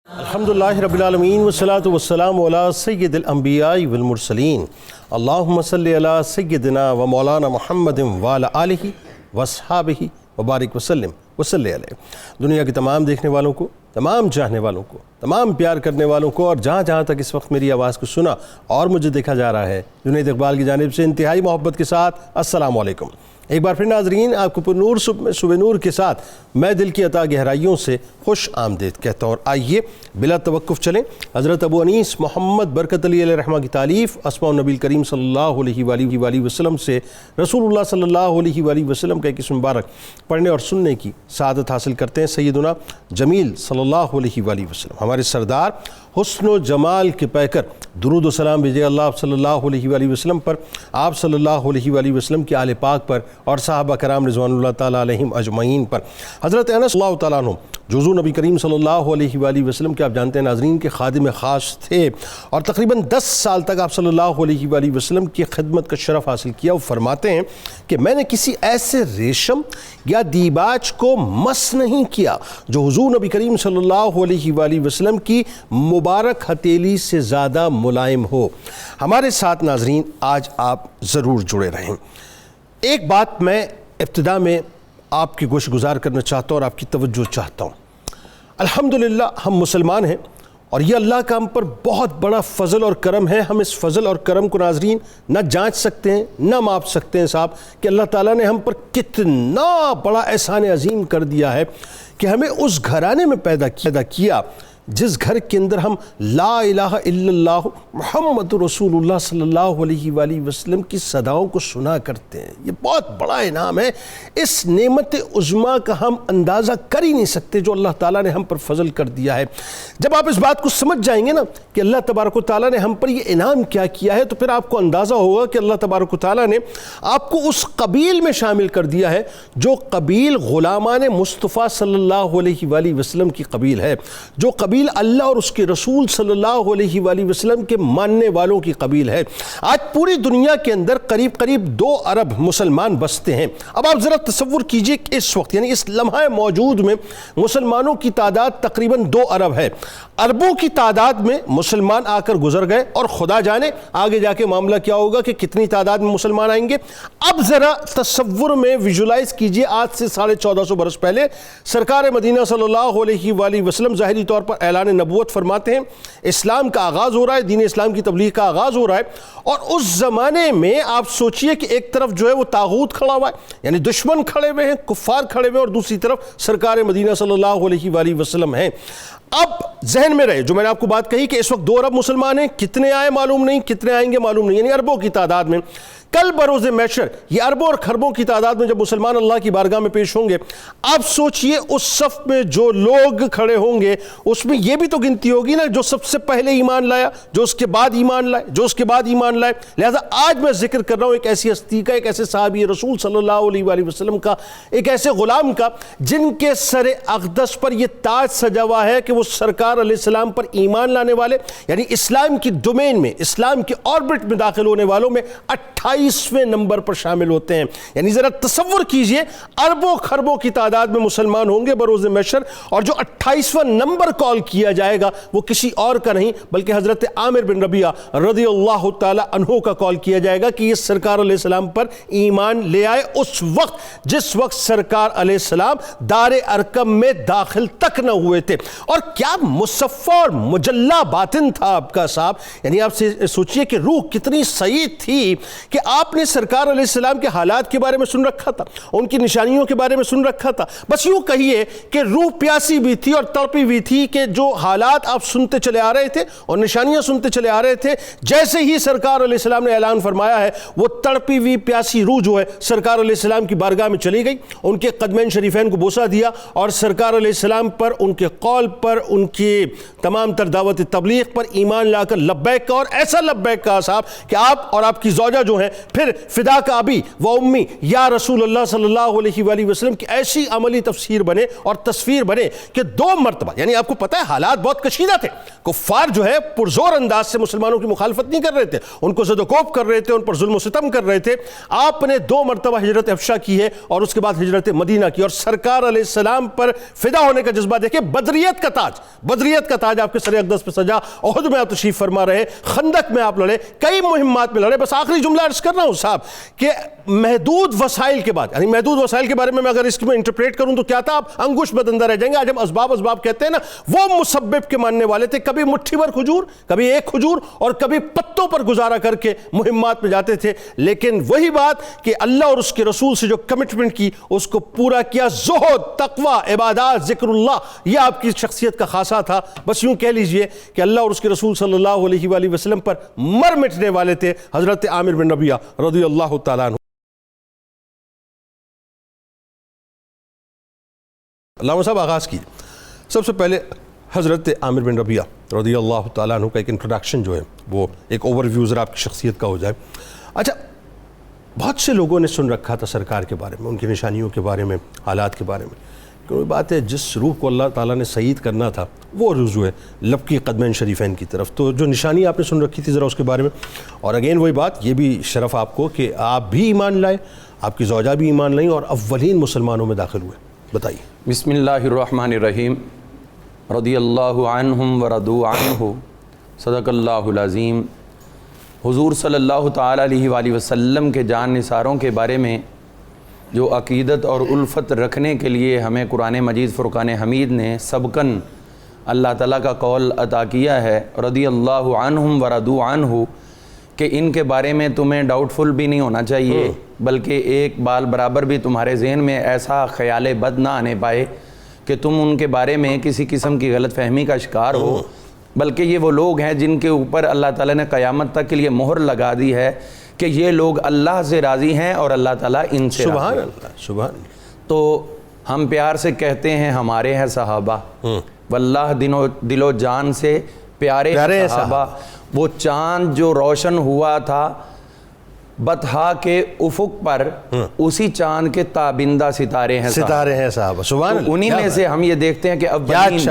الحمدللہ رب العالمین والصلاة والسلام علی سید الانبیاء والمرسلین اللہم صلی علی سیدنا و مولانا محمد وعلی آلہ واصحابہ وبارک وسلم وصلی علیہ۔ دنیا کے تمام دیکھنے والوں کو، تمام چاہنے والوں کو، تمام پیار کرنے والوں کو، اور جہاں جہاں تک اس وقت میری آواز کو سنا اور مجھے دیکھا جا رہا ہے، جنید اقبال کی جانب سے انتہائی محبت کے ساتھ السلام علیکم۔ ایک بار پھر ناظرین، آپ کو پر نور صبح نور کے ساتھ میں دل کی عطا گہرائیوں سے خوش آمدید کہتا ہوں، اور آئیے بلا توقف چلیں حضرت ابو انیس محمد برکت علی علیہ رحمہ کی تالیف اسماء النبی کریم صلی اللہ علیہ وآلہ وسلم سے رسول اللہ صلی اللہ علیہ وآلہ وسلم کا ایک اسم مبارک پڑھنے اور سننے کی سعادت حاصل کرتے ہیں۔ سیدنا جمیل صلی اللہ علیہ وآلہ وسلم، ہمارے سردار حسن و جمال کے پیکر، درود و سلام بھیجے اللہ صلی اللہ علیہ وآلہ وسلم پر، آپ صلی اللہ علیہ وآلہ وسلم کے آل پاک پر اور صحابہ کرام رضوان اللہ تعالیٰ علیہم اجمعین پر۔ حضرت انس اللہ تعالیٰ عنہ جو حضور نبی کریم صلی اللہ علیہ وآلہ وسلم کے آپ جانتے ہیں ناظرین کے خادم خاص تھے، اور تقریباً 10 سال تک آپ صلی اللہ علیہ وآلہ وسلم کی خدمت کا شرف حاصل کیا۔ وہ فرماتے ہیں کہ میں نے کسی ایسے ریشم یا دیباج کو مس نہیں کیا جو حضور نبی کریم صلی اللہ علیہ وآلہ وسلم کی مبارک ہتھیلی سے زیادہ ملائم ہو۔ ہمارے ساتھ ناظرین آج آپ ضرور جڑے رہیں۔ ایک بات میں ابتدا میں آپ کی گوش گزار کرنا چاہتا ہوں اور آپ کی توجہ چاہتا ہوں۔ الحمدللہ ہم مسلمان ہیں، اور یہ اللہ کا ہم پر بہت بڑا فضل اور کرم ہے۔ ہم اس فضل اور کرم کو ناظرین نہ جانچ سکتے ہیں، نہ ماپ سکتے ہیں صاحب، کہ اللہ تعالیٰ نے ہم پر کتنا بڑا احسان عظیم کر دیا ہے کہ ہمیں اس گھرانے میں پیدا کیا جس گھر کے اندر ہم لا الہ الا اللہ محمد رسول اللہ صلی اللہ علیہ وآلہ وسلم کی صداؤں کو سنا کرتے ہیں۔ یہ بہت بڑا انعام ہے، اس نعمت عظمیٰ کا ہم اندازہ کر ہی نہیں سکتے جو اللہ تعالیٰ نے ہم پر فضل کر دیا ہے۔ جب آپ اس بات کو سمجھ جائیں گے نا کہ اللہ تبارک و تعالیٰ نے ہم پر یہ انعام کیا کیا ہے، تو پھر آپ کو اندازہ ہوگا کہ اللہ تبارک و تعالیٰ نے آپ کو اس قبیل میں شامل کر دیا ہے جو قبیل غلامان مصطفیٰ صلی اللہ علیہ وآلہ وسلم کی قبیل ہے، جو قبیل اللہ اور اس کے رسول صلی اللہ علیہ وآلہ وسلم کے ماننے والوں کی قبیل ہے۔ آج پوری دنیا کے اندر قریب 2 ارب مسلمان بستے ہیں۔ اب آپ ذرا تصور کیجئے کہ اس وقت یعنی اس لمحہ موجود میں مسلمانوں کی تعداد تقریباً 2 ارب ہے۔ اربوں کی تعداد میں مسلمان آ کر گزر گئے، اور خدا جانے آگے جا کے معاملہ کیا ہوگا کہ کتنی تعداد میں مسلمان آئیں گے۔ اب ذرا تصور میں ویژولائز کیجئے، آج سے 1450 برس پہلے سرکار مدینہ صلی اللہ علیہ وآلہ وسلم ظاہری طور پر اعلان نبوت فرماتے ہیں، اسلام کا آغاز ہو رہا ہے، دین اسلام کی تبلیغ کا آغاز ہو رہا ہے، اور اس زمانے میں آپ سوچئے کہ ایک طرف جو ہے وہ طاغوت کھڑا ہوا ہے، یعنی دشمن کھڑے ہوئے ہیں، کفار کھڑے ہوئے ہیں، اور دوسری طرف سرکار مدینہ صلی اللہ علیہ وآلہ وسلم ہیں۔ اب ذہن میں رہے جو میں نے آپ کو بات کہی کہ اس وقت 2 ارب مسلمان ہیں، کتنے آئے معلوم نہیں، کتنے آئیں گے معلوم نہیں، یعنی اربوں کی تعداد میں کل بروز محشر یہ اربوں اور خربوں کی تعداد میں جب مسلمان اللہ کی بارگاہ میں پیش ہوں گے، آپ سوچئے اس صف میں جو لوگ کھڑے ہوں گے اس میں یہ بھی تو گنتی ہوگی نا جو سب سے پہلے ایمان لایا، جو اس کے بعد ایمان لائے، جو اس کے بعد ایمان لائے۔ لہذا آج میں ذکر کر رہا ہوں ایک ایسی ہستی کا، ایک ایسے صحابی رسول صلی اللہ علیہ وآلہ وسلم کا، ایک ایسے غلام کا جن کے سر اقدس پر یہ تاج سجا ہوا ہے کہ وہ سرکار علیہ السلام پر ایمان لانے والے، یعنی اسلام کی ڈومین میں، اسلام کی آربٹ میں داخل ہونے والوں میں 28ویں نمبر پر شامل ہوتے ہیں۔ یعنی ذرا تصور کیجئے اربوں خربوں کی تعداد میں مسلمان ہوں گے بروز محشر، اور جو 28واں نمبر کال کیا جائے گا وہ کسی اور کا نہیں بلکہ حضرت عامر بن ربیعہ رضی اللہ تعالی عنہ کا کال کیا جائے گا کہ یہ سرکار علیہ السلام پر ایمان لے آئے اس وقت جس وقت سرکار علیہ السلام دار ارقم میں داخل تک نہ ہوئے تھے۔ اور کیا مصفہ اور مجلہ باطن تھا آپ کا صاحب، یعنی آپ سے سوچئے کہ روح کتنی سعید تھی کہ آپ نے سرکار علیہ السلام کے حالات کے بارے میں سن رکھا تھا، ان کی نشانیوں کے بارے میں سن رکھا تھا، بس یوں کہیے کہ روح پیاسی بھی تھی اور تڑپی بھی تھی کہ جو حالات آپ سنتے چلے آ رہے تھے اور نشانیاں سنتے چلے آ رہے تھے، جیسے ہی سرکار علیہ السلام نے اعلان فرمایا ہے وہ تڑپی ہوئی پیاسی روح جو ہے سرکار علیہ السلام کی بارگاہ میں چلی گئی، ان کے قدمین شریفین کو بوسہ دیا، اور سرکار علیہ السلام پر، ان کے قول پر، ان کی تمام تر دعوت تبلیغ پر ایمان لا کر لبیک کا، اور ایسا لبیک کہا صاحب کہ آپ اور آپ کی زوجہ جو ہیں پھر فدا کا ابی و امی یا رسول اللہ صلی اللہ علیہ وآلہ وسلم کی ایسی عملی تفسیر بنے اور تصویر بنے کہ 2 مرتبہ، یعنی آپ کو پتہ ہے حالات بہت کشیدہ تھے، کفار جو ہے پرزور انداز سے مسلمانوں کی مخالفت نہیں کر رہے تھے، ان کو زد و کوب کر رہے تھے، ان پر ظلم و ستم کر رہے تھے. آپ نے 2 مرتبہ ہجرت حبشہ کی ہے اور اس کے بعد ہجرت مدینہ کی، اور سرکار علیہ السلام پر فدا ہونے کا جذبہ دیکھیں. بدریت کا تاج آپ کے سر اقدس پہ سجا. احد میں آپ تشریف فرما رہے، خندق میں آپ لڑے، کئی مہمات میں لڑے. بس آخری جملہ عرض کر رہا ہوں صاحب کہ محدود وسائل کے بعد، یعنی محدود وسائل کے بارے میں اگر اس میں انٹرپریٹ کروں تو کیا تھا، آپ انگوش بد اندر رہ جائیں گے. آج ہم اسباب کہتے ہیں نا، وہ مسبب کے ماننے والے تھے. کبھی مٹھی بھر کھجور، کبھی ایک کھجور، اور کبھی پتوں پر گزارا کر کے مہمات میں جاتے تھے. لیکن وہی بات کہ اللہ اور اس کے رسول سے جو کمٹمنٹ کی اس کو پورا کیا. زہد، تقوی، عبادات، ذکر اللہ، یہ آپ کی شخصیت کا خاصہ تھا. بس یوں کہہ لیجئے کہ اللہ اور اس کے رسول صلی اللہ علیہ وآلہ وسلم پر مر مٹنے والے تھے حضرت عامر بن ربیعہ رضی اللہ تعالیٰ عنہ. علامہ صاحب آغاز کیجیے. سب سے پہلے حضرت عامر بن ربیعہ رضی اللہ تعالیٰ عنہ کا ایک انٹروڈکشن جو ہے وہ ایک اوور ویو ذرا آپ کی شخصیت کا ہو جائے. اچھا، بہت سے لوگوں نے سن رکھا تھا سرکار کے بارے میں، ان کی نشانیوں کے بارے میں، حالات کے بارے میں. کوئی بات ہے، جس روح کو اللہ تعالیٰ نے سعید کرنا تھا وہ رجوع ہے لبکی قدمین شریفین کی طرف. تو جو نشانی آپ نے سن رکھی تھی ذرا اس کے بارے میں. اور اگین وہی بات، یہ بھی شرف آپ کو کہ آپ بھی ایمان لائے، آپ کی زوجہ بھی ایمان لائیں اور اولین مسلمانوں میں داخل ہوئے. بتائیے. بسم اللہ الرحمن الرحیم. رضی اللہ عنہم ورضوا عنہ. صدق اللہ العظیم. حضور صلی اللہ تعالیٰ علیہ وآلہ وسلم کے جان نثاروں کے بارے میں جو عقیدت اور الفت رکھنے کے لیے ہمیں قرآن مجید فرقان حمید نے سبقاً اللہ تعالیٰ کا قول عطا کیا ہے، رضی اللہ عنہم ورضوا عنہ، کہ ان کے بارے میں تمہیں ڈاؤٹ فل بھی نہیں ہونا چاہیے، بلکہ ایک بال برابر بھی تمہارے ذہن میں ایسا خیال بد نہ آنے پائے کہ تم ان کے بارے میں کسی قسم کی غلط فہمی کا شکار ہو. بلکہ یہ وہ لوگ ہیں جن کے اوپر اللہ تعالیٰ نے قیامت تک کے لیے مہر لگا دی ہے کہ یہ لوگ اللہ سے راضی ہیں اور اللہ تعالیٰ ان سے سبحان راضی. اللہ، سبحان اللہ. تو ہم پیار سے کہتے ہیں ہمارے ہیں صحابہ، واللہ دل و جان سے پیارے ہیں صحابہ. وہ چاند جو روشن ہوا تھا بطحا کے افق پر، اسی چاند کے تابندہ ستارے ہیں صحابہ. سبحان اللہ. انہی میں سے ہم یہ دیکھتے ہیں کہ اولین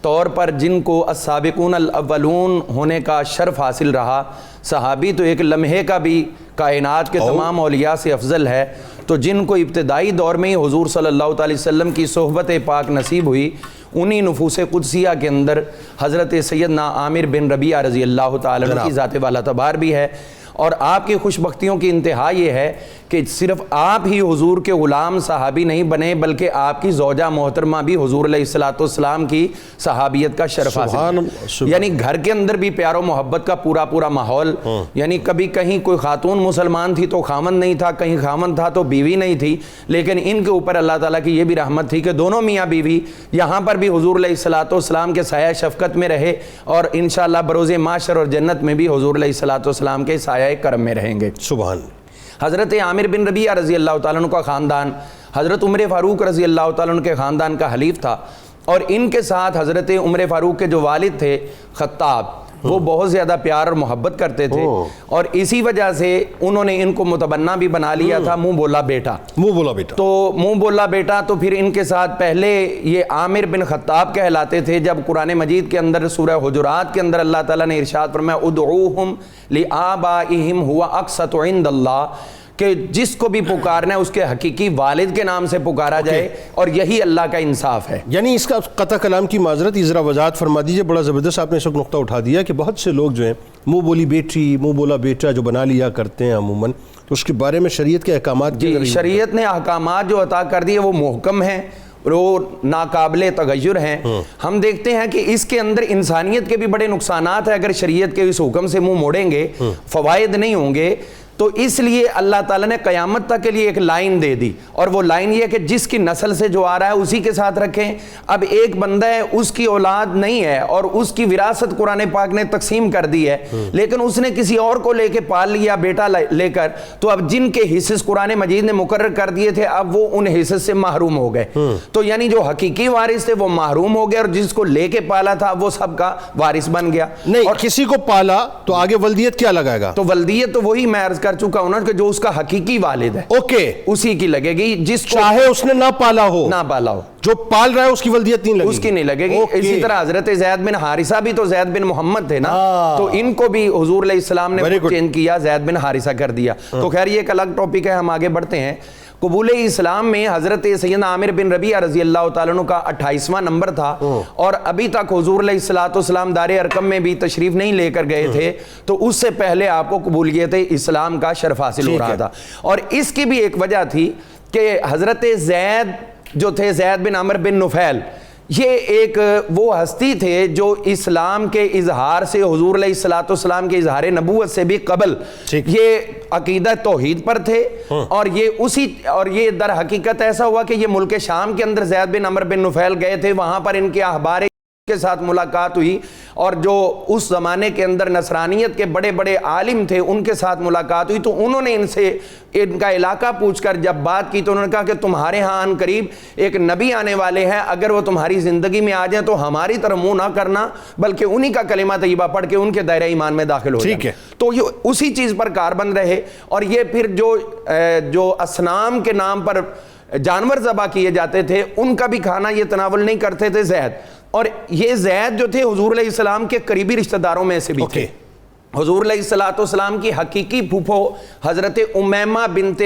طور پر جن کو السابقون الاولون ہونے کا شرف حاصل رہا. صحابی تو ایک لمحے کا بھی کائنات کے تمام اولیاء سے افضل ہے. تو جن کو ابتدائی دور میں ہی حضور صلی اللہ علیہ وسلم کی صحبت پاک نصیب ہوئی، انہی نفوس قدسیہ کے اندر حضرت سیدنا عامر بن ربیعہ رضی اللہ تعالیٰ عنہ کی ذات والا تبار بھی ہے. اور آپ کی خوش بختیوں کی انتہا یہ ہے کہ صرف آپ ہی حضور کے غلام صحابی نہیں بنے، بلکہ آپ کی زوجہ محترمہ بھی حضور علیہ السلام کی صحابیت کا شرف حاصل. یعنی گھر کے اندر بھی پیار و محبت کا پورا ماحول. یعنی کبھی کہیں کوئی خاتون مسلمان تھی تو خامن نہیں تھا، کہیں خامن تھا تو بیوی نہیں تھی، لیکن ان کے اوپر اللہ تعالیٰ کی یہ بھی رحمت تھی کہ دونوں میاں بیوی یہاں پر بھی حضور علیہ السلام کے سایہ شفقت میں رہے، اور انشاءاللہ بروز محشر اور جنت میں بھی حضور علیہ السلام کے سایہ کرم میں رہیں گے. سبحان. حضرت عامر بن ربیعہ رضی اللہ تعالیٰ عنہ کا خاندان حضرت عمر فاروق رضی اللہ تعالیٰ عنہ کے خاندان کا حلیف تھا، اور ان کے ساتھ حضرت عمر فاروق کے جو والد تھے خطاب، وہ بہت زیادہ پیار اور محبت کرتے تھے، اور اسی وجہ سے انہوں نے ان کو متبنہ بھی بنا لیا تھا. منہ بولا بیٹا. تو منہ بولا بیٹا تو پھر ان کے ساتھ پہلے یہ عامر بن خطاب کہلاتے تھے. جب قرآن مجید کے اندر سورہ حجرات کے اندر اللہ تعالیٰ نے ارشاد فرمایا ادعوہم لآبائہم ہوا اقسط عند اللہ، کہ جس کو بھی پکارنا ہے اس کے حقیقی والد کے نام سے پکارا جائے، اور یہی اللہ کا انصاف ہے. یعنی اس کا قطع کلام کی معذرت ذرا وضاحت فرما دیجئے. بڑا زبردست آپ نے اس وقت نقطہ اٹھا دیا کہ بہت سے لوگ جو ہیں منہ بولی بیٹی، منہ بولا بیٹا جو بنا لیا کرتے ہیں عموماً، تو اس کے بارے میں شریعت کے احکامات جی شریعت نے احکامات جو عطا کر دیے وہ محکم ہیں، وہ ناقابل تغیر ہیں. ہم دیکھتے ہیں کہ اس کے اندر انسانیت کے بھی بڑے نقصانات ہیں. اگر شریعت کے اس حکم سے منہ موڑیں گے فوائد نہیں ہوں گے. تو اس لیے اللہ تعالیٰ نے قیامت تک کے لیے ایک لائن دے دی، اور وہ لائن یہ ہے کہ جس کی نسل سے جو آ رہا ہے اسی کے ساتھ رکھیں. اب ایک بندہ ہے، اس کی اولاد نہیں ہے اور اس کی وراثت قرآن پاک نے تقسیم کر دی ہے، لیکن اس نے کسی اور کو لے کے پال لیا بیٹا لے کر، تو اب جن کے حصص قرآن مجید نے مقرر کر دیے تھے اب وہ ان حصص سے محروم ہو گئے. تو یعنی جو حقیقی وارث تھے وہ محروم ہو گئے، اور جس کو لے کے پالا تھا وہ سب کا وارث بن گیا. نہیں، اور کسی کو پالا تو آگے ولدیت کیا لگائے گا؟ تو ولدیت تو وہی میں عرض کر چکا ہوں نا کہ جو اس کا حقیقی والد ہے اوکے اسی کی لگے گی، جس کو چاہے اس نے نہ پالا ہو، نہ پالا ہو، جو پال رہا ہے اس کی ولدیت نہیں لگے گی، اس کی نہیں لگے گی۔ اسی طرح حضرت زید بن حارثہ بھی تو زید بن محمد تھے نا، تو ان کو بھی حضور علیہ السلام نے چینج کیا، زید بن حارثہ کر دیا۔ تو خیر یہ ایک الگ ٹاپک ہے، ہم آگے بڑھتے ہیں۔ قبول اسلام میں حضرت سیدنا عامر بن ربیعہ رضی اللہ تعالیٰ عنہ کا 28واں نمبر تھا، اور ابھی تک حضور علیہ السلام دار ارقم میں بھی تشریف نہیں لے کر گئے تھے، تو اس سے پہلے آپ کو قبولیت اسلام کا شرف حاصل ہو رہا تھا۔ اور اس کی بھی ایک وجہ تھی کہ حضرت زید جو تھے، زید بن عمرو بن نفیل، یہ ایک وہ ہستی تھے جو اسلام کے اظہار سے، حضور علیہ السلام کے اظہار نبوت سے بھی قبل یہ عقیدہ توحید پر تھے، اور یہ در حقیقت ایسا ہوا کہ یہ ملک شام کے اندر زید بن عمرو بن نفیل گئے تھے، وہاں پر ان کے احبار کے ساتھ ملاقات ہوئی، اور جو اس زمانے کے اندر نصرانیت کے بڑے بڑے عالم تھے ان کے ساتھ ملاقات ہوئی، تو انہوں نے ان سے ان کا علاقہ پوچھ کر جب بات کی تو انہوں نے کہا کہ تمہارے ہاں ان قریب ایک نبی آنے والے ہیں، اگر وہ تمہاری زندگی میں آ جائیں تو ہماری طرف منہ نہ کرنا، بلکہ انہی کا کلمہ طیبہ پڑھ کے ان کے دائرہ ایمان میں داخل ہو جائیں۔ تو یہ اسی چیز پر کاربند رہے، اور یہ پھر جو اصنام کے نام پر جانور ذبح کیے جاتے تھے ان کا بھی کھانا یہ تناول نہیں کرتے تھے زید، اور یہ زید جو تھے حضور علیہ السلام کے قریبی رشتہ داروں میں سے بھی تھے۔ حضور علیہ السلام کی حقیقی پھوپھو حضرت امیمہ بنت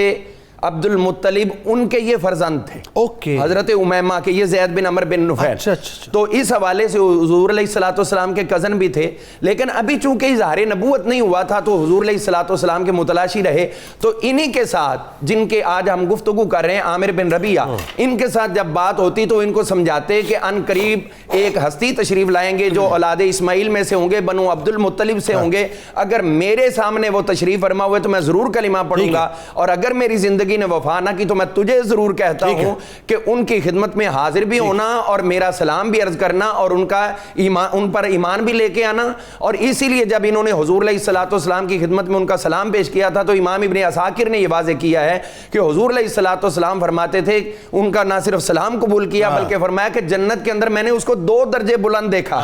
عبد المطلب، ان کے یہ فرزند تھے، حضرت امیمہ کے، یہ زید بن عمرو بن نفیل، تو اس حوالے سے حضور علیہ السلام کے کزن بھی تھے۔ لیکن ابھی چونکہ اظہار نبوت نہیں ہوا تھا تو حضور علیہ السلام کے متلاشی رہے، تو انہی کے ساتھ جن کے آج ہم گفتگو کر رہے ہیں، عامر بن ربیعہ، ان کے ساتھ جب بات ہوتی تو ان کو سمجھاتے کہ ان قریب ایک ہستی تشریف لائیں گے جو اولاد اسماعیل میں سے ہوں گے، بنو عبد المطلب سے ہوں گے، اگر میرے سامنے وہ تشریف فرما ہوئے تو میں ضرور کلمہ پڑھوں گا، اور اگر میری زندگی نے وفا نہ کی تو میں تجھے ضرور کہتا ہوں کہ ان کی خدمت میں حاضر بھی ہونا اور میرا سلام بھی عرض کرنا، اور ان پر ایمان بھی لے کے آنا۔ اور اسی لیے جب انہوں نے حضور علیہ السلام کی خدمت میں ان کا سلام پیش کیا تھا تو امام ابن عساکر نے یہ واضح کیا ہے کہ حضور علیہ السلام فرماتے تھے ان کا نہ صرف سلام قبول کیا بلکہ فرمایا کہ جنت کے اندر میں نے اس کو 2 درجے بلند دیکھا،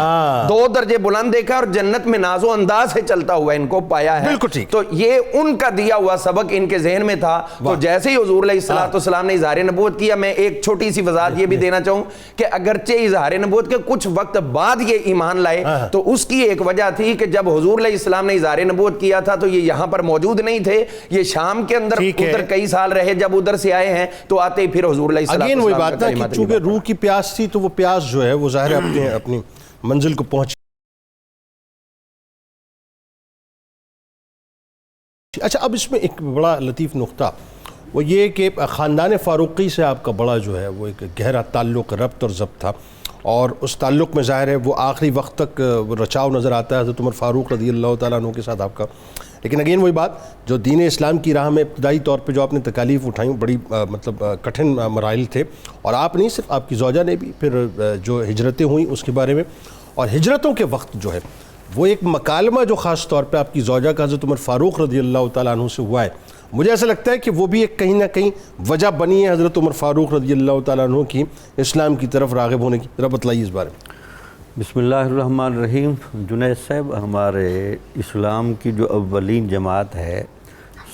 2 درجے بلند دیکھا، اور جنت میں ناز و انداز سے چلتا ہوا ان کو پایا ہے۔ تو یہ ان کا دیا ہوا سبق ان کے ذہن میں تھا۔ تو جیسے ہی حضور علیہ السلام نے اظہار نبوت کیا، میں ایک چھوٹی سی وضاحت یہ بھی دینا چاہوں کہ اگرچہ اظہار نبوت کے کچھ وقت بعد یہ ایمان لائے، تو اس کی ایک وجہ تھی کہ جب حضور علیہ السلام نے اظہار نبوت کیا تھا تو یہ یہاں پر موجود نہیں تھے، یہ شام کے اندر ادھر کئی سال رہے، جب ادھر سے آئے ہیں تو آتے ہی پھر حضور علیہ السلام وہی بات ہے کہ چونکہ روح کی پیاس تھی تو وہ پیاس جو ہے وہ ظاہر اپنی منزل کو پہنچ۔ اچھا، اب اس میں ایک بڑا لطیف نقطہ وہ یہ کہ خاندان فاروقی سے آپ کا بڑا جو ہے وہ ایک گہرا تعلق، ربط اور ضبط تھا، اور اس تعلق میں ظاہر ہے وہ آخری وقت تک رچاؤ نظر آتا ہے حضرت عمر فاروق رضی اللہ تعالیٰ عنہ کے ساتھ آپ کا۔ لیکن اگین وہی بات، جو دین اسلام کی راہ میں ابتدائی طور پہ جو آپ نے تکالیف اٹھائیں بڑی مطلب کٹھن مراحل تھے، اور آپ نہیں صرف آپ کی زوجہ نے بھی، پھر جو ہجرتیں ہوئیں اس کے بارے میں، اور ہجرتوں کے وقت جو ہے وہ ایک مکالمہ جو خاص طور پہ آپ کی زوجہ کا حضرت عمر فاروق رضی اللہ تعالیٰ عنہ سے ہوا ہے، مجھے ایسا لگتا ہے کہ وہ بھی ایک کہیں نہ کہیں وجہ بنی ہے حضرت عمر فاروق رضی اللہ تعالیٰ عنہ کی اسلام کی طرف راغب ہونے کی۔ ذرا بتلائیے اس بارے میں۔ بسم اللہ الرحمن الرحیم۔ جنید صاحب، ہمارے اسلام کی جو اولین جماعت ہے،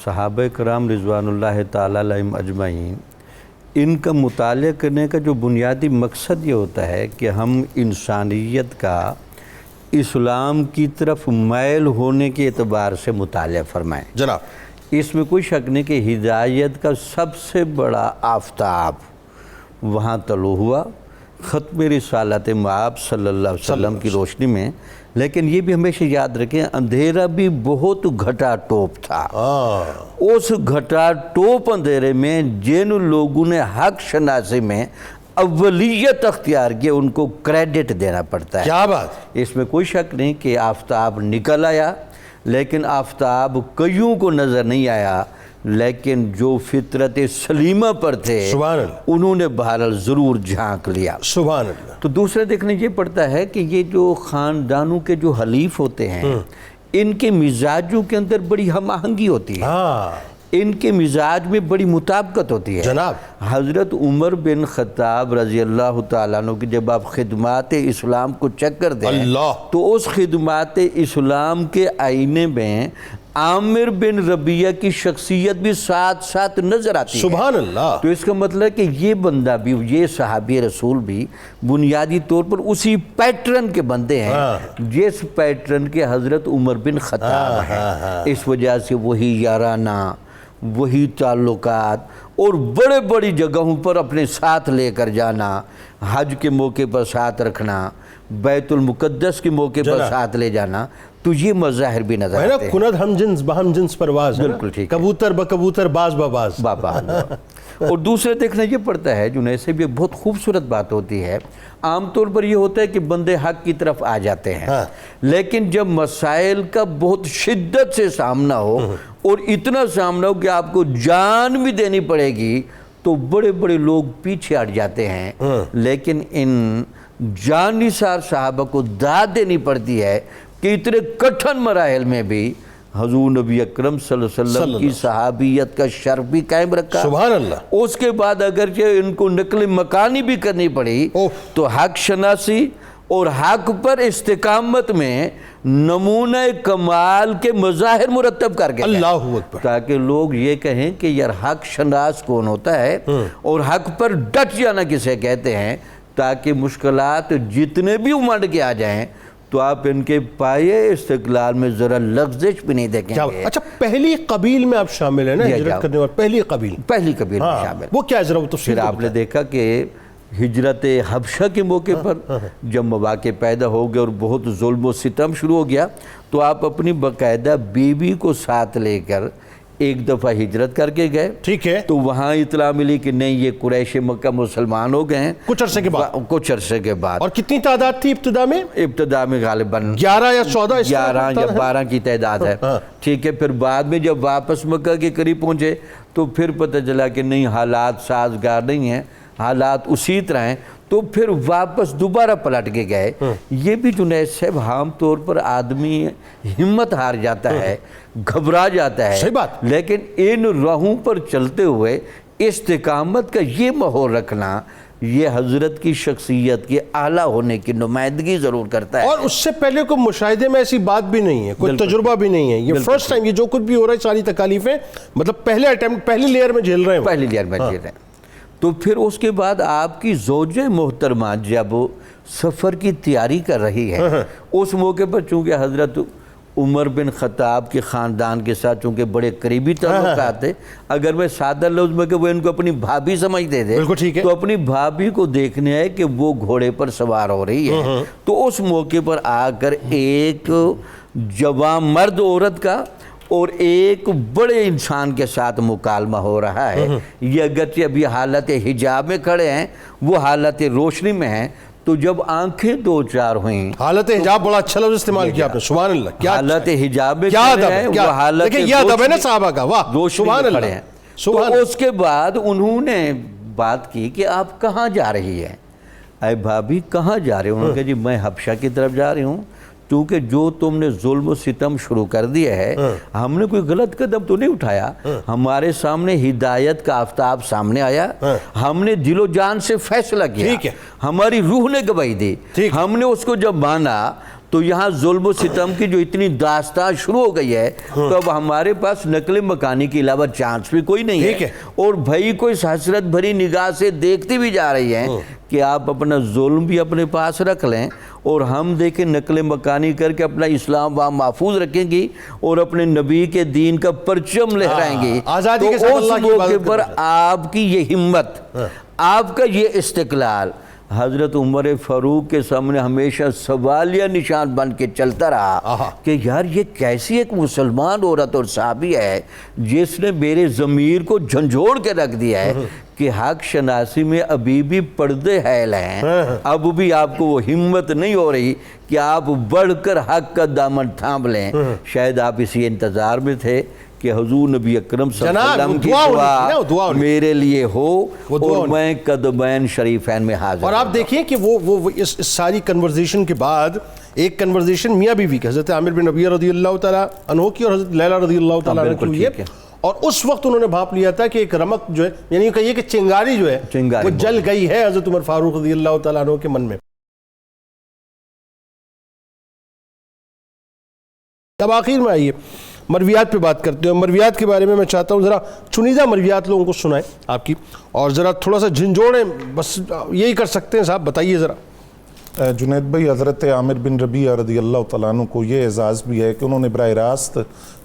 صحابہ کرام رضوان اللہ تعالیٰ علیہم اجمعین، ان کا مطالعہ کرنے کا جو بنیادی مقصد یہ ہوتا ہے کہ ہم انسانیت کا اسلام کی طرف میل ہونے کے اعتبار سے مطالعہ فرمائیں۔ جناب، اس میں کوئی شک نہیں کہ ہدایت کا سب سے بڑا آفتاب وہاں طلوع ہوا ختم رسالت مآب صلی اللہ علیہ وسلم کی روشنی میں۔ لیکن یہ بھی ہمیشہ یاد رکھیں، اندھیرا بھی بہت گھٹا ٹوپ تھا۔ اس گھٹا ٹوپ اندھیرے میں جن لوگوں نے حق شناسی میں اولیت اختیار کی ان کو کریڈٹ دینا پڑتا ہے۔ کیا بات! اس میں کوئی شک نہیں کہ آفتاب نکل آیا، لیکن آفتاب کئیوں کو نظر نہیں آیا، لیکن جو فطرت سلیمہ پر تھے سبحان اللہ، انہوں نے بہرحال ضرور جھانک لیا۔ سبحان اللہ۔ تو دوسرا دیکھنے یہ پڑتا ہے کہ یہ جو خاندانوں کے جو حلیف ہوتے ہیں ان کے مزاجوں کے اندر بڑی ہم آہنگی ہوتی ہے، ان کے مزاج میں بڑی مطابقت ہوتی ہے۔ جناب، حضرت عمر بن خطاب رضی اللہ تعالیٰ عنہ کی جب آپ خدمات اسلام کو چیک کر دیں تو اس خدمات اسلام کے آئینے میں عامر بن ربیعہ کی شخصیت بھی ساتھ ساتھ نظر آتی ہے. سبحان اللہ. تو اس کا مطلب ہے کہ یہ بندہ بھی، یہ صحابی رسول بھی بنیادی طور پر اسی پیٹرن کے بندے ہیں جس پیٹرن کے حضرت عمر بن خطاب ہیں. اس وجہ سے وہی یارانہ، وہی تعلقات اور بڑے بڑی جگہوں پر اپنے ساتھ لے کر جانا، حج کے موقع پر ساتھ رکھنا، بیت المقدس کے موقع پر ساتھ لے جانا، تو یہ مظاہر بھی نظر آتے ہیں. کند ہم جنس بہم جنس پرواز. بالکل ٹھیک. کبوتر بکبوتر باز بباز. اور دوسرے دیکھنا یہ پڑتا ہے جنہیں سے بھی بہت خوبصورت بات ہوتی ہے. عام طور پر یہ ہوتا ہے کہ بندے حق کی طرف آ جاتے ہیں، لیکن جب مسائل کا بہت شدت سے سامنا ہو اور اتنا سامنا ہو کہ آپ کو جان بھی دینی پڑے گی، تو بڑے بڑے لوگ پیچھے ہٹ جاتے ہیں. لیکن ان جان نثار صحابہ کو داد دینی پڑتی ہے کہ اتنے کٹھن مراحل میں بھی حضور نبی اکرم صلی اللہ علیہ وسلم کی صحابیت کا شرف بھی قائم رکھا. سبحان اللہ. اس کے بعد اگرچہ ان کو نقل مکانی بھی کرنی پڑی تو حق شناسی اور حق پر استقامت میں نمونہ کمال کے مظاہر مرتب کر گئے. اللہ اکبر. تاکہ لوگ یہ کہیں کہ یار حق شناس کون ہوتا ہے اور حق پر ڈٹ جانا کسے کہتے ہیں، تاکہ مشکلات جتنے بھی امنڈ کے آ جائیں تو آپ ان کے پائے استقلال میں ذرا لغزش بھی نہیں دیکھیں گے. اچھا، پہلی قبیل میں آپ شامل ہیں نا ہجرت کرنے والے؟ پہلی قبیل میں شامل. وہ کیا ہے ذرا وہ تفصیل؟ پھر آپ نے دیکھا کہ ہجرت حبشہ کے موقع پر جب مواقع پیدا ہو گئے اور بہت ظلم و ستم شروع ہو گیا، تو آپ اپنی باقاعدہ بیوی کو ساتھ لے کر ایک دفعہ ہجرت کر کے گئے. ٹھیک ہے. تو وہاں اطلاع ملی کہ نہیں، یہ قریش مکہ مسلمان ہو گئے ہیں کچھ عرصے کے بعد. اور کتنی تعداد تھی ابتدا میں؟ ابتدا میں غالباً 11 یا 14، 11 یا 12 کی تعداد ہے. ٹھیک ہے. پھر بعد میں جب واپس مکہ کے قریب پہنچے تو پھر پتہ چلا کہ نہیں، حالات سازگار نہیں ہیں، حالات اسی طرح ہیں. تو پھر واپس دوبارہ پلٹ کے گئے. یہ بھی جنید صاحب عام طور پر آدمی ہمت ہار جاتا ہے، گھبرا جاتا ہے. صحیح بات. لیکن ان راہوں پر چلتے ہوئے استقامت کا یہ ماحول رکھنا، یہ حضرت کی شخصیت کے اعلیٰ ہونے کی نمائندگی ضرور کرتا ہے. اور اس سے پہلے کوئی مشاہدے میں ایسی بات بھی نہیں ہے، کوئی تجربہ بھی نہیں ہے. یہ فرسٹ ٹائم، یہ جو کچھ بھی ہو رہا ہے ساری تکالیفیں مطلب پہلے اٹیمپٹ، پہلی لیئر میں جھیل رہے ہیں. پہلی لیئر میں جھیل رہے ہیں. تو پھر اس کے بعد آپ کی زوجہ محترمہ جب سفر کی تیاری کر رہی ہے، اس موقع پر چونکہ حضرت عمر بن خطاب کے خاندان کے ساتھ چونکہ بڑے قریبی تعلقات تھے، اگر میں سادہ لفظ میں کہ وہ ان کو اپنی بھابھی سمجھتے تھے، تو اپنی بھابھی کو دیکھنے ہے کہ وہ گھوڑے پر سوار ہو رہی ہے. تو اس موقع پر آ کر ایک جوان مرد عورت کا اور ایک بڑے انسان کے ساتھ مکالمہ ہو رہا ہے. یہ اگرچہ ابھی حالت حجاب میں کھڑے ہیں، وہ حالت روشنی میں ہیں. تو جب آنکھیں دو چار ہوئیں، حالت حجاب بڑا اچھا لفظ استعمال کیا آپ نے. سبحان اللہ. کیا حالت حجاب میں کھڑے ہیں، وہ حالت روشنی میں کھڑے ہیں. تو اس کے بعد انہوں نے بات کی کہ آپ کہاں جا رہی ہیں؟ اے بھابھی کہاں جا رہے ہیں؟ انہوں نے کہا جی میں حبشہ کی طرف جا رہی ہوں، کیونکہ جو تم نے ظلم و ستم شروع کر دیا ہے، ہم نے کوئی غلط قدم تو نہیں اٹھایا. ہمارے سامنے ہدایت کا آفتاب سامنے آیا، ہم نے دل و جان سے فیصلہ کیا، ہماری روح نے گواہی دی، ہم نے اس کو جب مانا تو یہاں ظلم و ستم کی جو اتنی داستان شروع ہو گئی ہے، تو اب ہمارے پاس نقل مکانی کے علاوہ چانس بھی کوئی نہیں ہے. اور بھائی کو اس حسرت بھری نگاہ سے دیکھتی بھی جا رہی ہیں کہ آپ اپنا ظلم بھی اپنے پاس رکھ لیں اور ہم دیکھیں نقل مکانی کر کے اپنا اسلام وہاں محفوظ رکھیں گی اور اپنے نبی کے دین کا پرچم لہرائیں گی. تو اس موقع پر آپ کی یہ ہمت، آپ کا یہ استقلال حضرت عمر فاروق کے سامنے ہمیشہ سوالیہ نشان بن کے چلتا رہا کہ یار یہ کیسی ایک مسلمان عورت اور صحابی ہے جس نے میرے ضمیر کو جھنجھوڑ کے رکھ دیا ہے کہ حق شناسی میں ابھی بھی پردے حائل ہیں. اب بھی آپ کو وہ ہمت نہیں ہو رہی کہ آپ بڑھ کر حق کا دامن تھام لیں. شاید آپ اسی انتظار میں تھے کہ حضور نبی اکرم صلی اللہ علیہ وسلم کی دعا میرے لیے ہو اور میں قدمین شریفین میں حاضر. اور آپ دیکھیں کہ وہ اس ساری کنورزیشن کے بعد ایک کنورزیشن میاں بیوی کی، حضرت عامر بن ربیعہ رضی اللہ تعالیٰ عنہ کی اور حضرت لیلہ رضی اللہ تعالیٰ عنہ کی ہوئی ہے. اور اس وقت انہوں نے بھاپ لیا تھا کہ ایک رمق جو ہے، یعنی کہیے کہ چنگاری جو ہے وہ جل گئی ہے حضرت عمر فاروق رضی اللہ تعالیٰ عنہ کے من میں. اب آخر میں آئیے مرویات پہ بات کرتے ہیں. مرویات کے بارے میں چاہتا ہوں ذرا چنیدہ مرویات لوگوں کو سنائیں آپ کی, اور ذرا تھوڑا سا جھنجھوڑیں, بس یہی کر سکتے ہیں صاحب, بتائیے ذرا. جنید بھائی, حضرت عامر بن ربیعہ رضی اللہ تعالیٰ عنہ کو یہ اعزاز بھی ہے کہ انہوں نے براہ راست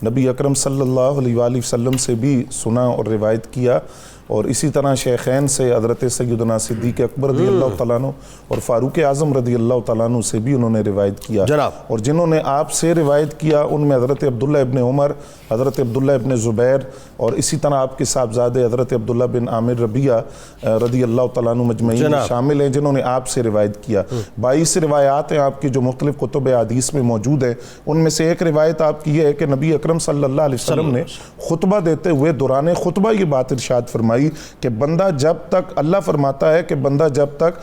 نبی اکرم صلی اللہ علیہ وآلہ وسلم سے بھی سنا اور روایت کیا, اور اسی طرح شیخین سے حضرت سیدنا صدیق اکبر رضی اللہ تعالیٰ عنہ اور فاروق اعظم رضی اللہ تعالیٰ عنہ سے بھی انہوں نے روایت کیا جناب. اور جنہوں نے آپ سے روایت کیا ان میں حضرت عبداللہ ابن عمر, حضرت عبداللہ ابن زبیر, اور اسی طرح آپ کے صاحبزادے حضرت عبداللہ بن عامر ربیعہ رضی اللہ تعالیٰ عنہ مجمعین شامل ہیں جنہوں نے آپ سے روایت کیا. 22 روایات ہیں آپ کی جو مختلف کتب حدیث میں موجود ہیں. ان میں سے ایک روایت آپ کی یہ ہے کہ نبی اکرم صلی اللہ علیہ وسلم نے خطبہ دیتے ہوئے دوران خطبہ یہ بات ارشاد فرمائی کہ بندہ جب تک, اللہ فرماتا ہے کہ بندہ جب تک,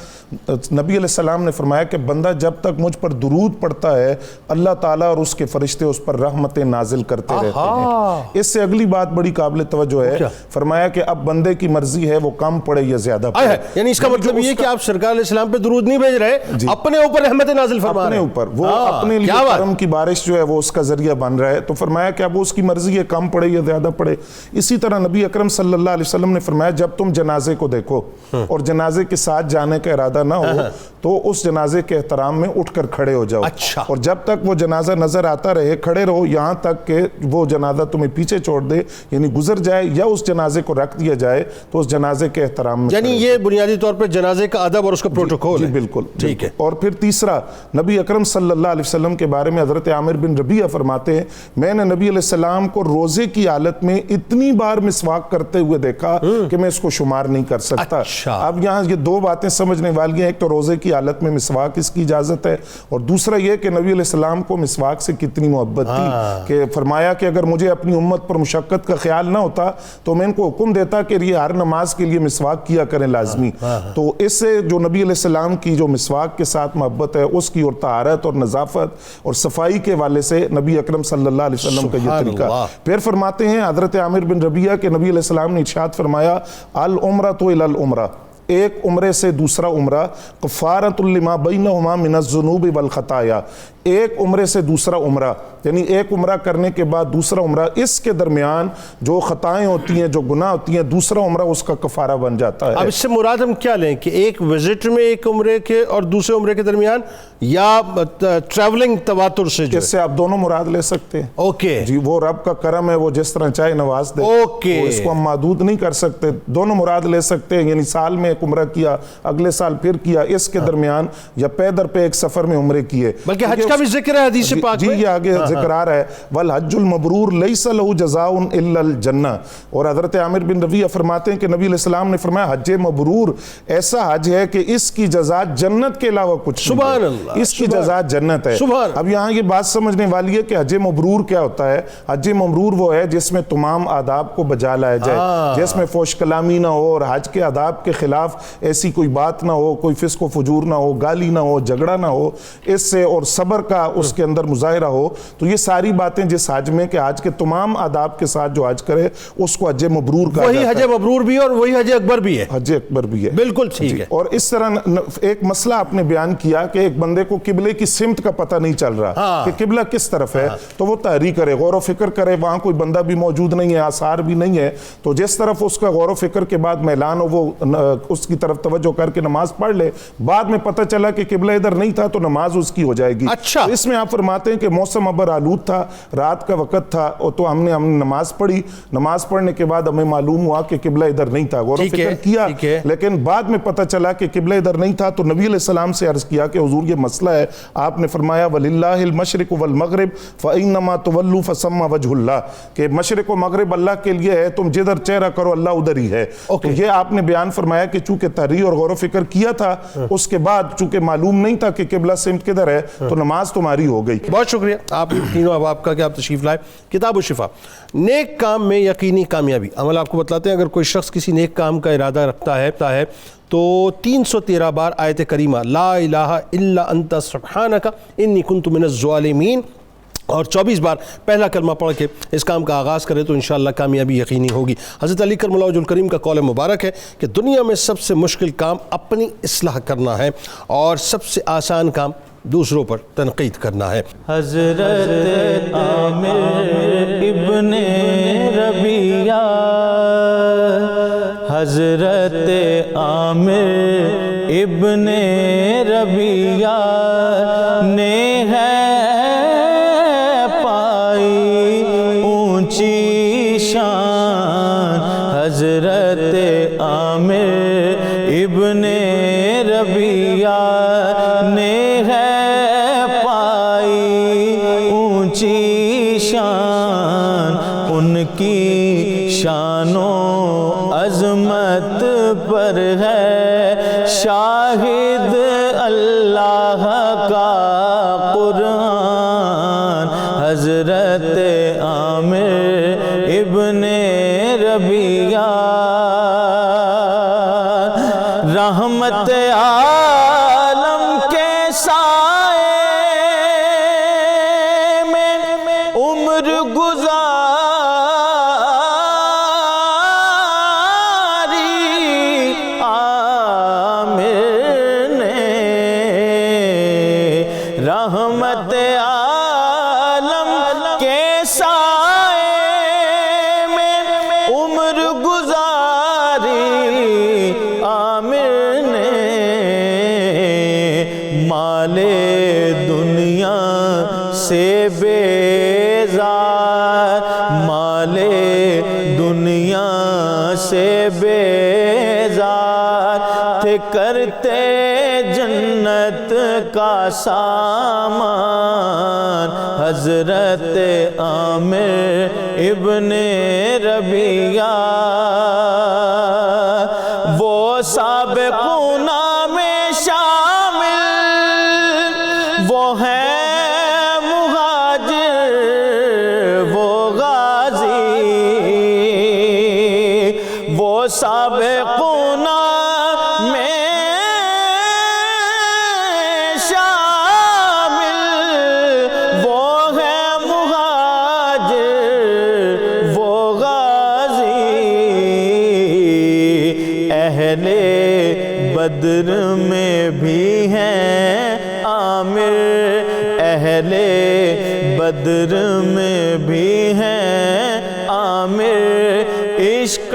نبی علیہ السلام نے فرمایا کہ بندہ جب تک مجھ پر درود پڑھتا ہے اللہ تعالیٰ اور اس کے فرشتے اس پر رحمتیں نازل کرتے رہتے ہیں. اس سے اگلی بات بڑی قابل توجہ ہے, فرمایا کہ اب بندے کی مرضی ہے وہ کم پڑھے یا زیادہ پڑھے. یعنی اس کا مطلب یہ کہ آپ سرکار علیہ السلام پہ درود نہیں بھیج رہے, اپنے اوپر رحمتیں نازل فرما رہے ہیں, اپنے اوپر وہ اپنے لیے کرم کی بارش جو ہے وہ اس کا ذریعہ بن رہا ہے. تو فرمایا کہ اب اس کی مرضی ہے کم پڑھے یا زیادہ پڑھے. اسی طرح نبی اکرم صلی اللہ علیہ وسلم نے فرمایا جب تم جنازے کو دیکھو اور جنازے کے ساتھ جانے کا ارادہ نہ ہو تو اس جنازے کے احترام میں اٹھ کر کھڑے ہو جاؤ, اور جب تک وہ جنازہ نظر آتا رہے کھڑے رہو یہاں تک کہ وہ جنازہ تمہیں پیچھے چھوڑ دے, یعنی گزر جائے یا اس جنازے کو رکھ دیا جائے تو اس جنازے کے احترام میں. یعنی یہ بنیادی طور پر جنازے کا ادب اور اس کا پروٹوکول ہے. بالکل ٹھیک ہے. اور پھر تیسرا, نبی اکرم صلی اللہ علیہ وسلم کے بارے میں حضرت عامر بن ربیعہ فرماتے ہیں میں نے نبی علیہ السلام کو روزے کی حالت میں اتنی بار مسواک کرتے ہوئے دیکھا کہ میں اس کو شمار نہیں کر سکتا. اب یہاں یہ دو باتیں سمجھنے والی ہیں, ایک تو روزے کی حالت میں مسواک اس کی اجازت ہے, اور دوسرا یہ کہ نبی علیہ السلام کو مسواک سے کتنی محبت تھی کہ فرمایا کہ اگر مجھے اپنی امت پر مشقت کا خیال نہ ہوتا تو میں ان کو حکم دیتا کہ یہ ہر نماز کے لیے مسواک کیا کریں لازمی. تو اس سے جو نبی علیہ السلام کی جو مسواک کے ساتھ محبت ہے اس کی, اور طہارت اور نظافت اور صفائی کے والے سے نبی اکرم صلی اللہ علیہ وسلم کا یہ طریقہ. پھر فرماتے ہیں حضرت عامر بن ربیعہ کہ نبی علیہ السلام نے ارشاد فرمایا العمرۃ الی العمرہ, ایک عمرے سے دوسرا عمرہ کفارۃ لما بینہما من الذنوب والخطایا, ایک عمرے سے دوسرا عمرہ یعنی ایک عمرہ کرنے کے بعد دوسرا عمرہ, اس کے درمیان جو خطائیں ہوتی ہیں جو گناہ ہوتی ہیں دوسرا عمرہ اس کا کفارہ بن جاتا ہے. اب اس سے مراد ہم کیا لیں کہ ایک وزٹ میں ایک عمرے کے اور دوسرے عمرے کے درمیان, یا ٹریولنگ تواتر سے؟ اس سے آپ دونوں مراد لے سکتے ہیں. اوکے جی, وہ رب کا کرم ہے, وہ جس طرح چاہے نواز دے, اس کو ہم محدود نہیں کر سکتے, دونوں مراد لے سکتے ہیں. یعنی سال میں ایک عمرہ کیا, اگلے سال پھر کیا, اس کے درمیان یا پے در پہ ایک سفر میں عمرے کیے. بلکہ حج کا بھی ذکر ہے حدیث پاک میں. جی یہ آگے ذکر آ رہا ہے والحج المبرور لیس لہ جزاء الا الجنہ. اور حضرت عامر بن ربیعہ فرماتے ہیں کہ نبی علیہ السلام نے فرمایا حج مبرور ایسا حج ہے کہ اس کی جزا جنت کے علاوہ کچھ نہیں. سبحان اللہ, اس کی جزا جنت ہے. اب یہاں یہ بات سمجھنے والی ہے کہ حج مبرور کیا ہوتا ہے. حج مبرور وہ ہے جس میں تمام آداب کو بجا لایا جائے, جس میں فوش کلامی نہ ہو اور حج کے آداب کے خلاف ایسی کوئی بات نہ ہو, کوئی فسق و فجور نہ ہو, گالی نہ ہو, جھگڑا نہ ہو, اس سے اور صبر کا اس کے اندر مظاہرہ ہو. تو یہ ساری باتیں جس حج میں کہ حج کے تمام آداب کے ساتھ جو حج کرے اس کو حج مبرور کہا جاتا ہے. وہی حج مبرور بھی ہے اور وہی حج اکبر بھی ہے. حج اکبر بھی ہے, بالکل ٹھیک ہے. اور اس طرح ایک مسئلہ آپ نے بیان کیا کہ ایک بندے کو قبلے کی سمت کا پتہ نہیں چل رہا کہ قبلہ کس طرف ہے, تو وہ تحریک کرے, غور و فکر کرے, وہاں کوئی بندہ بھی موجود نہیں ہے, آثار بھی نہیں ہے, تو جس طرف اس کا غور و فکر کے بعد میلان ہو وہ اس کی طرف توجہ کر کے نماز پڑھ لے. بعد میں پتہ چلا کہ قبلہ ادھر نہیں تھا تو نماز اس کی ہو جائے گی. اچھا, اس میں آپ فرماتے ہیں کہ موسم ابر آلود تھا, رات کا وقت تھا, تو ہم نے نماز پڑھی, نماز پڑھنے کے بعد ہمیں معلوم ہوا کہ قبلہ ادھر نہیں تھا, غور و فکر کیا, لیکن بعد میں پتہ چلا کہ قبلہ ادھر نہیں تھا, تو نبی علیہ السلام سے عرض کیا کہ حضور یہ مسئلہ ہے. آپ نے فرمایا وَلِلَّهِ الْمَشْرِقُ وَالْمَغْرِبُ فَإِنَّمَا تُوَلُّوا فَثَمَّ وَجْهُ اللَّهِ, کہ مشرق و مغرب اللہ کے لیے ہے, تم جدھر چہرہ کرو اللہ ادھر ہی ہے. تو یہ آپ نے بیان فرمایا کہ چونکہ تحریر اور غور و فکر کیا تھا, اس کے بعد چونکہ معلوم نہیں تھا کہ قبلہ سمت کدھر ہے, تو نماز تمہاری ہو گئی. بہت شکریہ آپ تینوں احباب کا کہ آپ تشریف لائے. کتاب الشفا, نیک کام میں یقینی کامیابی. عمل آپ کو بتلاتے ہیں, اگر کوئی شخص کسی نیک کام کا ارادہ رکھتا ہے تو 313 بار آیت کریمہ لا الہ الا انت سبحانک انی کنت من الظالمین اور 24 بار پہلا کلمہ پڑھ کے اس کام کا آغاز کرے تو انشاءاللہ کامیابی یقینی ہوگی. حضرت علی کرم اللہ وجہ الکریم کا قول مبارک ہے کہ دنیا میں سب سے مشکل کام اپنی اصلاح کرنا ہے اور سب سے آسان کام دوسروں پر تنقید کرنا ہے۔ حضرت عامر ابن ربیعہ، حضرت عامر ابن ربیعہ نے ہے پائی اونچی شان، حضرت عامر ابن ربیعہ نے ہے پائی اونچی شان، ان کی شان و عظمت پر ہے شاہد اللہ کا قرآن، حضرت عامر ابن ربیعہ رحمت عالم کے سائے میں عمر گزاری، عامر نے رحمت عالم کے سائے میں عمر گزاری، عامر نے مال دنیا سے بیزار، مال دنیا سے بیزار تھے، کرتے جنت کا سامان، حضرت عامر ابن ربیعہ وہ سابقون میں شامل، وہ ہیں مہاجر وہ غازی، وہ سابقون میں شامل، وہ ہیں مہاجر وہ غازی، اہل بدر میں بھی ہیں عامر، اہل بدر میں بھی ہیں عامر، عشق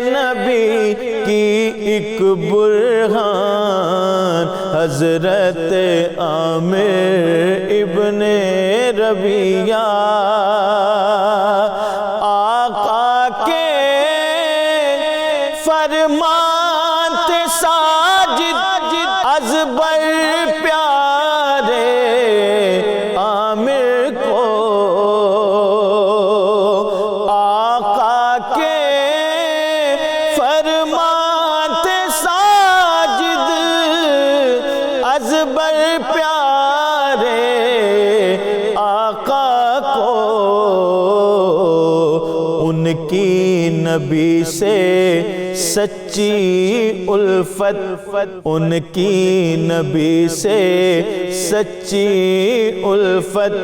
نبی کی ایک برہان، حضرت عامر ابن ربیعہ آقا کے فرمان تھے ساجد ازبر پیارے عامر کو، آقا کے فرمان تھے ساجد ازبر پیارے آقا کو، ان کی نبی سے سچی الفت، ان کی نبی سے سچی الفت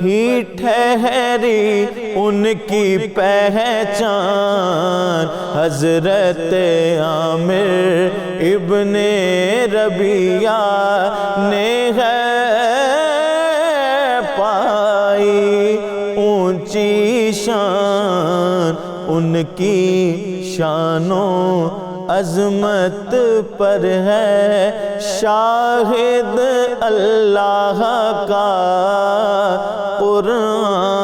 ہی ٹھہری ان کی پہچان، حضرت عامر ابن ربیعہ نے ہے پائی اونچی شان، ان کی شان و عظمت پر ہے شاہد اللہ کا قرآن۔